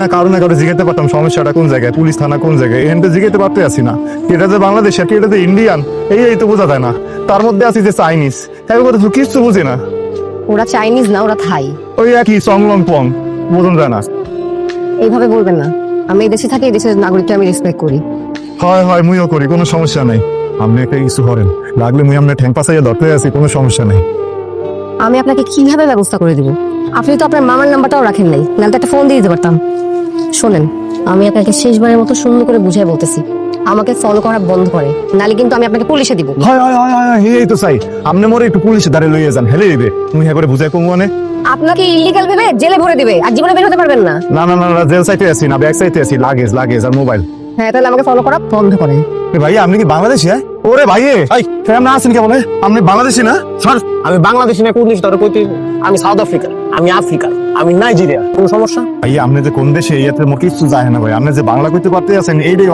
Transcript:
কারো না কারো জিজ্ঞাসা পারতাম সমস্যাটা কোন জায়গায়, পুলিশ থানা কোন জায়গায়, এখানটা জিজ্ঞাসা পারতে আসি না। এটা যে বাংলাদেশ, এটা যে ইন্ডিয়ান, এই তো বোঝা যায় না। তার মধ্যে আছি যে চাইনিজ, তাই কথা তো কিছু বুঝি না। ওরা চাইনিজ না, ওরা থাই। ওই একই সংলং পং, বোঝন যায় না। এইভাবে বলবেন না। আমি এই দেশে থাকি, এই দেশের নাগরিককে আমি রেসপেক্ট করি। হয় হয় মুইও করি, কোনো সমস্যা নাই। আপনি একটা কিছু করেন, লাগলে মুই আপনার ঠ্যাং পাশাইয়া ধরতে আছি, কোনো সমস্যা নেই। আমি আপনাকে কিভাবে ব্যবস্থা করে দিব? আপনি তো আপনার মামার নাম্বারটাও রাখেন নাই, নাহলে তো একটা ফোন দিয়ে দিতে পারতাম। শোনেন, আমি আপনাকে শেষবারের মতো সুন্দর করে বুঝাই বলতেছি, আমাকে ফলো করা বন্ধ করে, নালে কিন্তু আমি আপনাকে পুলিশে দিব। হয় হয় হয় হয়, এই তো চাই। আপনি মোরে একটু পুলিশে দাঁড়িয়ে লইয়ে যান, হেলে দিবে। মুই হ্যাঁ করে বুঝাই কমু মানে। আপনাকে ইলিগাল ভেবে জেলে ভরে দিবে, আর জীবনে বের হতে পারবেন না। না না না না, জেল চাইতে আছি না, ব্যাগ চাইতে আছি, লাগেজ লাগেজ আর মোবাইল। হ্যাঁ, তাহলে আমাকে ফলো করা বন্ধ করেন। ভাই আপনি কি বাংলাদেশি? হ্যাঁ ওরে ভাই, আপনি আছেন কেমন? আপনি বাংলাদেশি না? স্যার আমি বাংলাদেশি না, কোন দেশ তোর কইতে? আমি সাউথ আফ্রিকার, আমি আফ্রিকার, আমি নাইজেরিয়া। কোন সমস্যা? ভাই আপনি যে কোন দেশে, ইয়াতে মোর কিছু যায় না ভাই। আপনি যে বাংলা কইতে পারতে আছেন, এইটাই